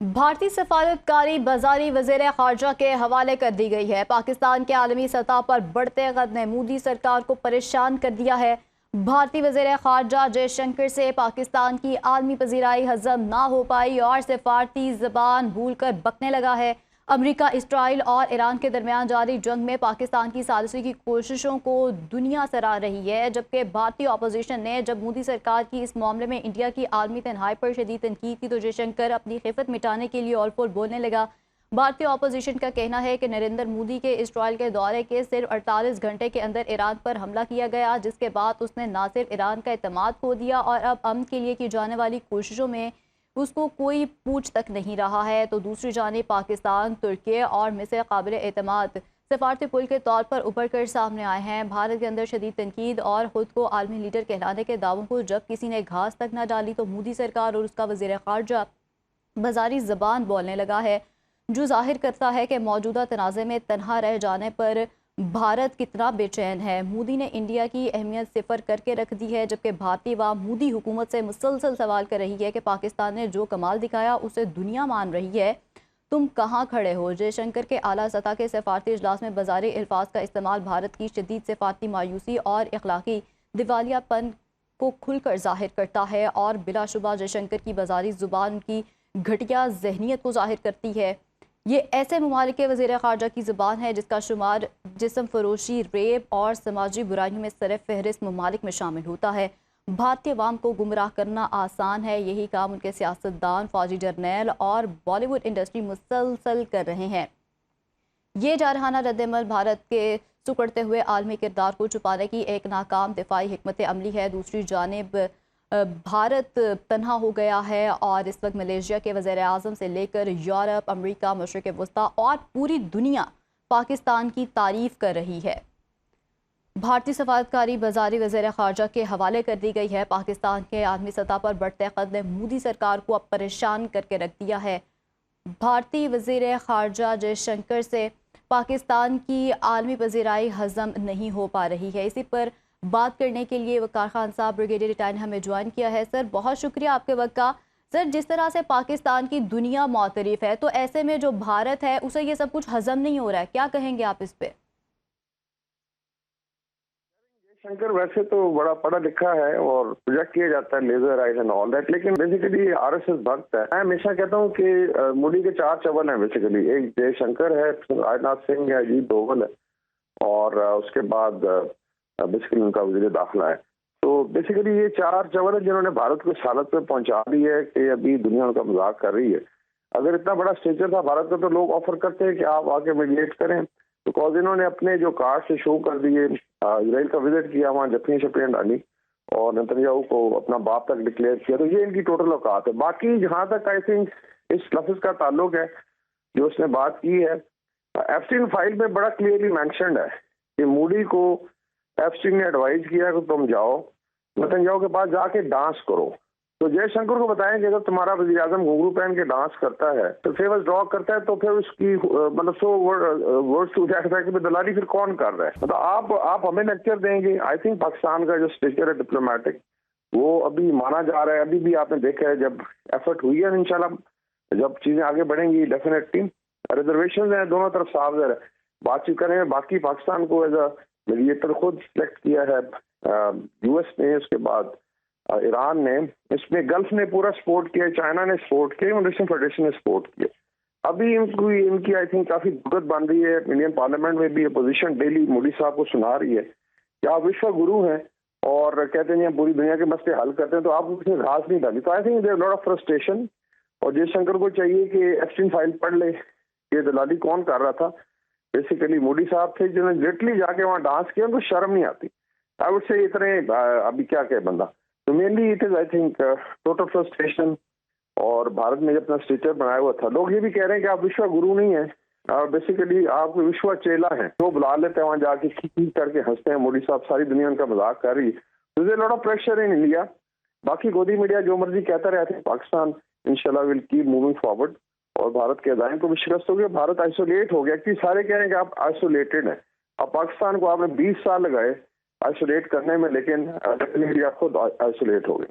भारतीय सफारतकारी बाजारी वज़ीर ख़ारजा के हवाले कर दी गई है। पाकिस्तान के आलमी सतह पर बढ़ते कद ने मोदी सरकार को परेशान कर दिया है। भारतीय वज़ीर ख़ारजा जयशंकर से पाकिस्तान की आलमी पजीराई हजम ना हो पाई और सफारती ज़बान भूल कर बकने लगा है। अमेरिका, इसराइल और ईरान के दरमियान जारी जंग में पाकिस्तान की साजिशी की कोशिशों को दुनिया सराह रही है, जबकि भारतीय अपोजिशन ने जब मोदी सरकार की इस मामले में इंडिया की आलमी तन्हाई पर शदीद तनकीद की तो जयशंकर अपनी खिफत मिटाने के लिए ऑल पोल बोलने लगा। भारतीय अपोजिशन का कहना है कि नरेंद्र मोदी के इसराइल के दौरे के सिर्फ 48 घंटे के अंदर ईरान पर हमला किया गया, जिसके बाद उसने ना सिर्फ ईरान का एतमाद खो दिया और अब अमन के लिए की जाने वाली कोशिशों में उसको कोई पूछ तक नहीं रहा है। तो दूसरी जानिब पाकिस्तान, तुर्की और मिस्र काबिल एतमाद सफारती पुल के तौर पर उभर कर सामने आए हैं। भारत के अंदर शदीद तनकीद और खुद को आलमी लीडर कहलाने के दावों को जब किसी ने घास तक न डाली तो मोदी सरकार और उसका वज़ीर ख़ारजा बाजारी ज़बान बोलने लगा है, जो जाहिर करता है कि मौजूदा तनाज़े में तनहा रह जाने पर भारत कितना बेचैन है। मोदी ने इंडिया की अहमियत सिफर करके रख दी है, जबकि भारतीय व मोदी हुकूमत से मुसलसल सवाल कर रही है कि पाकिस्तान ने जो कमाल दिखाया उसे दुनिया मान रही है, तुम कहाँ खड़े हो। जयशंकर के आला सतह के सफारती इजलास में बाजारी अल्फाज का इस्तेमाल भारत की शदीद सफारती मायूसी और अखलाकी दिवालियापन को खुलकर जाहिर करता है और बिलाशुबा जयशंकर की बाजारी जुबान की घटिया जहनीत को जाहिर करती है। ये ऐसे ममालिक के वज़ीर ख़ारजा की ज़ुबान है जिसका शुमार जिस्म फरोशी, रेप और समाजी बुराइयों में सर फहरिस्त ममालिक में शामिल होता है। भारतीय अवाम को गुमराह करना आसान है, यही काम उनके सियासतदान, फौजी जर्नैल और बॉलीवुड इंडस्ट्री मुसलसल कर रहे हैं। ये जारहाना रद्दमल भारत के सुकड़ते हुए आलमी किरदार को छुपाने की एक नाकाम दिफाई हिकमत अमली है। दूसरी जानिब भारत तन्हा हो गया है और इस वक्त मलेशिया के वज़ीर आज़म से लेकर यूरोप, अमेरिका, मशरिक़ वस्ता और पूरी दुनिया पाकिस्तान की तारीफ कर रही है। भारतीय सफारतकारी बाजारी वज़ीर ख़ारजा के हवाले कर दी गई है। पाकिस्तान के आलमी सतह पर बढ़ते कद ने मोदी सरकार को अब परेशान करके रख दिया है। भारतीय वज़ीर ख़ारजा जयशंकर से पाकिस्तान की आलमी पजीराई हजम नहीं हो पा रही है। इसी पर बात करने के लिए वकार खान साहब ब्रिगेडियर रिटायर ने हमें ज्वाइन किया है। सर, बहुत शुक्रिया आपके वक्त का। सर, जिस तरह से पाकिस्तान की दुनिया मौतरिफ है, तो ऐसे में जो भारत है उसे ये सब कुछ हजम नहीं हो रहा है, क्या कहेंगे आप इस पे? शंकर वैसे तो बड़ा पढ़ा लिखा है और प्रोजेक्ट किया जाता है laser eyes and all that, लेकिन बेसिकली आरएसएस भक्त है। मैं हमेशा कहता हूँ कि मोदी के चार चवन है बेसिकली। एक जयशंकर है, राजनाथ सिंह है, अजीत डोवल है और उसके बाद बेसिकली उनका वजीर दाखिला है। तो बेसिकली ये चार चवन है जिन्होंने भारत को इस हालत पे पहुंचा दी है कि अभी दुनिया उनका मजाक कर रही है। अगर इतना बड़ा स्टेचर था भारत का तो लोग ऑफर करते हैं कि आप आके मीडिएट करें, बिकॉज इन्होंने अपने जो कार्ड से शो कर दिए, इसराइल का विजिट किया, वहाँ जफियां शफियां डाली और नेतन्याहू को अपना बाप तक डिक्लेयर किया। तो ये इनकी टोटल औकात है। बाकी जहाँ तक आई थिंक इस लफ्ज का ताल्लुक है जो उसने बात की है, एप्स्टीन फाइल में बड़ा क्लियरली मैंशनड है कि मोदी को एप्स्टीन ने एडवाइज किया कि तुम जाओ नेतन्याहू के पास जाके डांस करो। तो जयशंकर को बताएं कि अगर तुम्हारा वज़ीर आज़म घुंघरू पहन के डांस करता है तो फेवर्स ड्रॉ करता है, तो फिर उसकी मतलब सो वर्ड्स टू दैट इफेक्ट कि दलाली फिर कौन कर रहा है। मतलब आप हमें लेक्चर देंगे। आई थिंक पाकिस्तान का जो स्टेचर है डिप्लोमेटिक वो अभी माना जा रहा है। अभी भी आपने देखा है जब एफर्ट हुई है, इंशाल्लाह जब चीजें आगे बढ़ेंगी डेफिनेटली रिजर्वेशन है दोनों तरफ साफ है, बातचीत करेंगे। बाकी पाकिस्तान को एज अ मीडिएटर खुद सिलेक्ट किया है यूएस ने, उसके बाद ईरान ने, इसमें गल्फ ने पूरा सपोर्ट किया, चाइना ने सपोर्ट किया, रशियन फेडरेशन ने सपोर्ट किया। अभी इनकी आई थिंक काफी दिक्कत बन रही है। इंडियन पार्लियामेंट में भी अपोजिशन डेली मोदी साहब को सुना रही है कि आप विश्व गुरु हैं और कहते हैं पूरी दुनिया के मसले हल करते हैं, तो आप उसमें घास नहीं डाली। तो I think there lot of frustration और जयशंकर को चाहिए कि एप्स्टीन फाइल पढ़ ले, ये दलाली कौन कर रहा था। बेसिकली मोदी साहब थे जिन्होंने लिटरली जाके वहाँ डांस किया, उनको शर्म नहीं आती। आई वुड से इतने अभी क्या कहे बंदा। तो mainly it is I think total frustration. और भारत में जब अपना स्टेचर बनाया हुआ था, लोग ये भी कह रहे हैं कि आप विश्व गुरु नहीं है और बेसिकली आप विश्व चेला हैं। तो बुला लेते हैं वहाँ जाके खींच करके हंसते हैं, मोदी साहब सारी दुनिया उनका मजाक कर रही है। तो there lot of pressure in India. बाकी गोदी मीडिया जो मर्जी कहता रहे, थे पाकिस्तान इंशाल्लाह विल कीप मूविंग फॉरवर्ड और भारत के अदायम को भी शिकस्त हो गया। भारत आइसोलेट हो गया कि सारे कह रहे हैं कि आप आइसोलेटेड हैं। अब पाकिस्तान को आपने 20 साल लगाए आइसोलेट करने में, लेकिन डेफिनेटली आप खुद आइसोलेट हो गए।